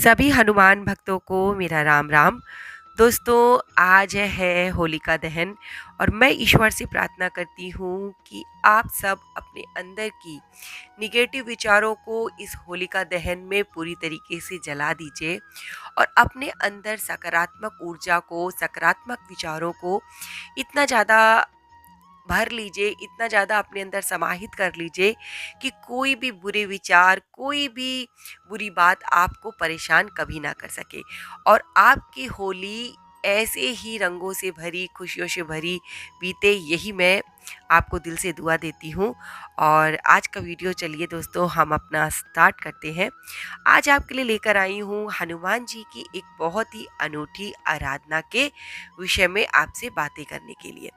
सभी हनुमान भक्तों को मेरा राम राम। दोस्तों, आज है होलिका दहन और मैं ईश्वर से प्रार्थना करती हूँ कि आप सब अपने अंदर की निगेटिव विचारों को इस होलिका दहन में पूरी तरीके से जला दीजिए और अपने अंदर सकारात्मक ऊर्जा को, सकारात्मक विचारों को इतना ज़्यादा भर लीजिए, इतना ज़्यादा अपने अंदर समाहित कर लीजिए कि कोई भी बुरे विचार, कोई भी बुरी बात आपको परेशान कभी ना कर सके और आपकी होली ऐसे ही रंगों से भरी, खुशियों से भरी बीते, यही मैं आपको दिल से दुआ देती हूँ। और आज का वीडियो चलिए दोस्तों हम अपना स्टार्ट करते हैं। आज आपके लिए लेकर आई हूँ हनुमान जी की एक बहुत ही अनूठी आराधना के विषय में आपसे बातें करने के लिए।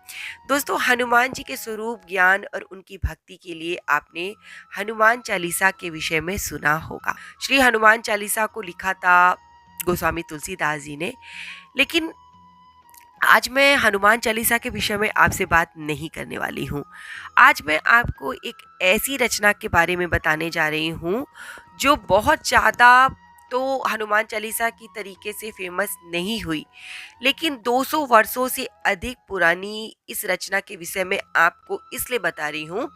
दोस्तों, हनुमान जी के स्वरूप, ज्ञान और उनकी भक्ति के लिए आपने हनुमान चालीसा के विषय में सुना होगा। श्री हनुमान चालीसा को लिखा था गोस्वामी तुलसीदास जी ने। लेकिन आज मैं हनुमान चालीसा के विषय में आपसे बात नहीं करने वाली हूँ। आज मैं आपको एक ऐसी रचना के बारे में बताने जा रही हूँ जो बहुत ज़्यादा तो हनुमान चालीसा की तरीके से फेमस नहीं हुई, लेकिन 200 वर्षों से अधिक पुरानी इस रचना के विषय में आपको इसलिए बता रही हूँ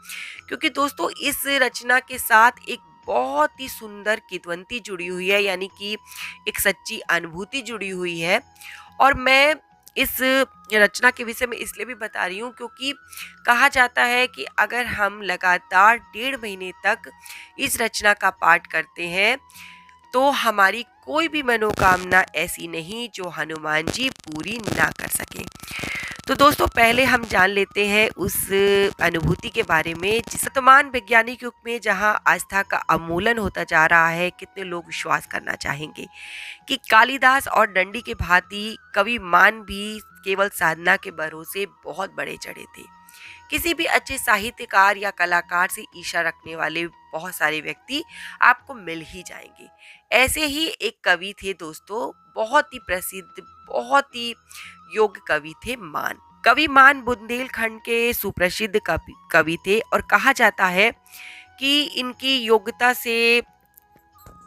क्योंकि दोस्तों इस रचना के साथ एक बहुत ही सुंदर किंवदंती जुड़ी हुई है, यानी कि एक सच्ची अनुभूति जुड़ी हुई है। और मैं इस रचना के विषय में इसलिए भी बता रही हूँ क्योंकि कहा जाता है कि अगर हम लगातार 1.5 महीने तक इस रचना का पाठ करते हैं तो हमारी कोई भी मनोकामना ऐसी नहीं जो हनुमान जी पूरी ना कर सके। तो दोस्तों, पहले हम जान लेते हैं उस अनुभूति के बारे में जिस वर्तमान वैज्ञानिक युग में जहां आस्था का अवमूलन होता जा रहा है, कितने लोग विश्वास करना चाहेंगे कि कालिदास और दंडी के भांति कवि मान भी केवल साधना के भरोसे बहुत बड़े चढ़े थे। किसी भी अच्छे साहित्यकार या कलाकार से ईर्ष्या रखने वाले बहुत सारे व्यक्ति आपको मिल ही जाएंगे। ऐसे ही एक कवि थे दोस्तों, बहुत ही प्रसिद्ध, बहुत ही योग्य कवि थे मान। कवि मान बुंदेलखंड के सुप्रसिद्ध कवि थे और कहा जाता है कि इनकी योग्यता से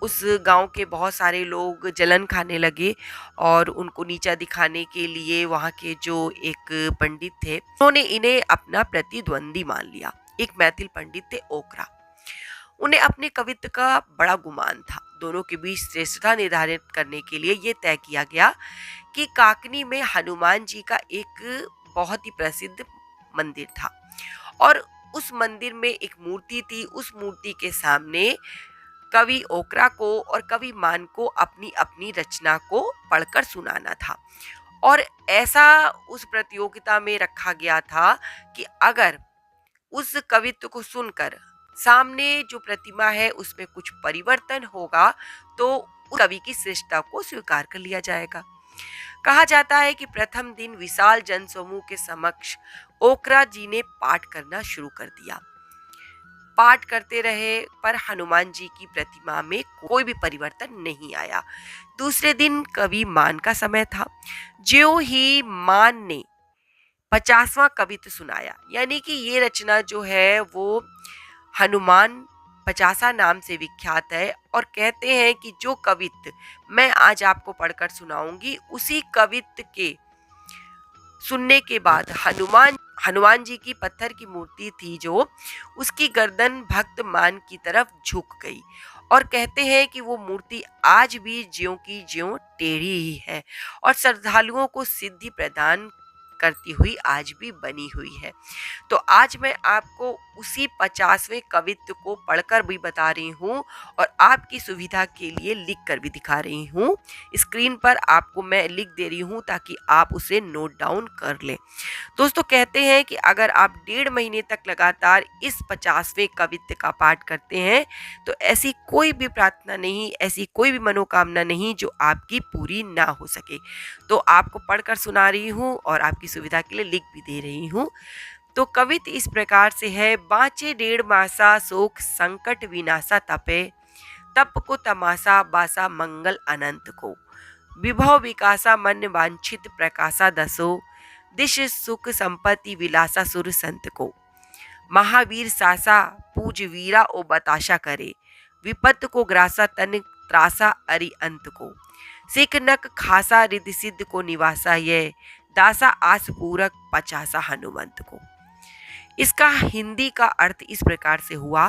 उस गांव के बहुत सारे लोग जलन खाने लगे और उनको नीचा दिखाने के लिए वहाँ के जो एक पंडित थे उन्होंने इन्हें अपना प्रतिद्वंदी मान लिया। एक मैथिल पंडित थे ओकरा। उन्हें अपने कवित्व का बड़ा गुमान था। दोनों के बीच श्रेष्ठता निर्धारित करने के लिए ये तय किया गया कि काकनी में हनुमान जी का एक बहुत ही प्रसिद्ध मंदिर था और उस मंदिर में एक मूर्ति थी। उस मूर्ति के सामने कवि ओकरा को और कवि मान को अपनी अपनी रचना को पढ़कर सुनाना था और ऐसा उस प्रतियोगिता में रखा गया था कि अगर उस कवित्व को सुनकर सामने जो प्रतिमा है उसमें कुछ परिवर्तन होगा तो उस कवि की श्रेष्ठता को स्वीकार कर लिया जाएगा। कहा जाता है कि प्रथम दिन विशाल जन समूह के समक्ष ओकरा जी ने पाठ करना शुरू कर दिया। पाठ करते रहे पर हनुमान जी की प्रतिमा में कोई भी परिवर्तन नहीं आया। दूसरे दिन कवि मान का समय था। ज्यों ही मान ने 50वां कवित्व सुनाया, यानी कि ये रचना जो है वो हनुमान 50 नाम से विख्यात है और कहते हैं कि जो कवित्व मैं आज आपको पढ़कर सुनाऊंगी उसी कवित्व के सुनने के बाद हनुमान जी की पत्थर की मूर्ति थी जो उसकी गर्दन भक्त मान की तरफ झुक गई और कहते हैं कि वो मूर्ति आज भी ज्यों की ज्यों टेढ़ी ही है और श्रद्धालुओं को सिद्धि प्रदान करती हुई आज भी बनी हुई है। तो आज मैं आपको उसी 50वें कवित्व को पढ़कर भी बता रही हूँ और आपकी सुविधा के लिए लिख कर भी दिखा रही हूँ। स्क्रीन पर आपको मैं लिख दे रही हूँ ताकि आप उसे नोट डाउन कर लें। दोस्तों, कहते हैं कि अगर आप 1.5 महीने तक लगातार इस 50वें कवित्व का पाठ करते हैं तो ऐसी कोई भी प्रार्थना नहीं, ऐसी कोई भी मनोकामना नहीं जो आपकी पूरी ना हो सके। तो आपको पढ़कर सुना रही हूँ और आपकी सुविधा के लिए लिख भी दे रही हूँ। तो कवित्व इस प्रकार से है। बाँचे 1.5 मासा शोक संकट विनाशा तपे, तप को तमाशा बासा मंगल अनंत को, विभव विकासा मन वांछित प्रकाशा दसो, दिश सुख संपत्ति विलासा सुर संत को, महावीर सासा पूज वीरा ओ बताशा करे, विपत्त को ग्रासा तन त्रासा अरि अंत को, सिख नक खासा रिद्धि सिद्ध को निवासा ये, दासा आस पूरक पचासा हनुमंत को। इसका हिंदी का अर्थ इस प्रकार से हुआ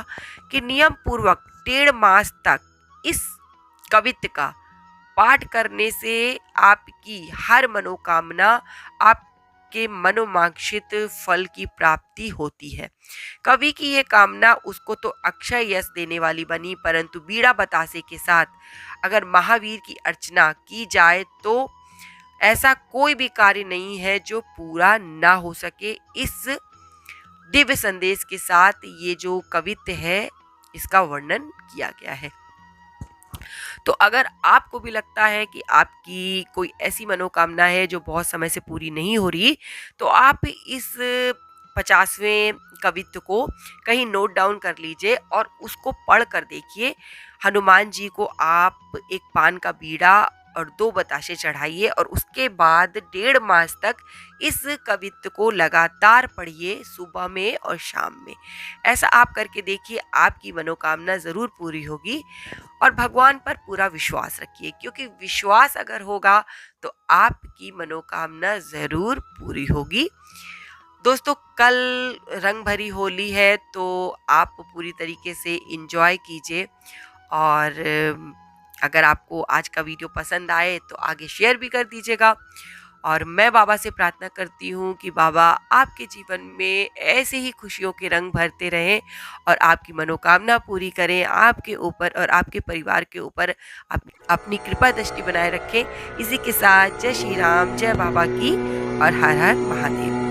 कि नियम पूर्वक 1.5 मास तक इस कवित्त का पाठ करने से आपकी हर मनोकामना, आपके मनोवांछित फल की प्राप्ति होती है। कवि की यह कामना उसको तो अक्षय यश देने वाली बनी, परंतु बीड़ा बतासे के साथ अगर महावीर की अर्चना की जाए तो ऐसा कोई भी कार्य नहीं है जो पूरा ना हो सके। इस दिव्य संदेश के साथ ये जो कवित्त है इसका वर्णन किया गया है। तो अगर आपको भी लगता है कि आपकी कोई ऐसी मनोकामना है जो बहुत समय से पूरी नहीं हो रही, तो आप इस 50वें कवित्त को कहीं नोट डाउन कर लीजिए और उसको पढ़ कर देखिए। हनुमान जी को आप एक पान का बीड़ा और 2 बताशे चढ़ाइए और उसके बाद 1.5 मास तक इस कवित्त को लगातार पढ़िए, सुबह में और शाम में। ऐसा आप करके देखिए, आपकी मनोकामना ज़रूर पूरी होगी। और भगवान पर पूरा विश्वास रखिए, क्योंकि विश्वास अगर होगा तो आपकी मनोकामना ज़रूर पूरी होगी। दोस्तों, कल रंग भरी होली है, तो आप पूरी तरीके से इंजॉय कीजिए। और अगर आपको आज का वीडियो पसंद आए तो आगे शेयर भी कर दीजिएगा। और मैं बाबा से प्रार्थना करती हूँ कि बाबा आपके जीवन में ऐसे ही खुशियों के रंग भरते रहें और आपकी मनोकामना पूरी करें, आपके ऊपर और आपके परिवार के ऊपर अपनी कृपा दृष्टि बनाए रखें। इसी के साथ जय श्री राम, जय बाबा की, और हर हर महादेव।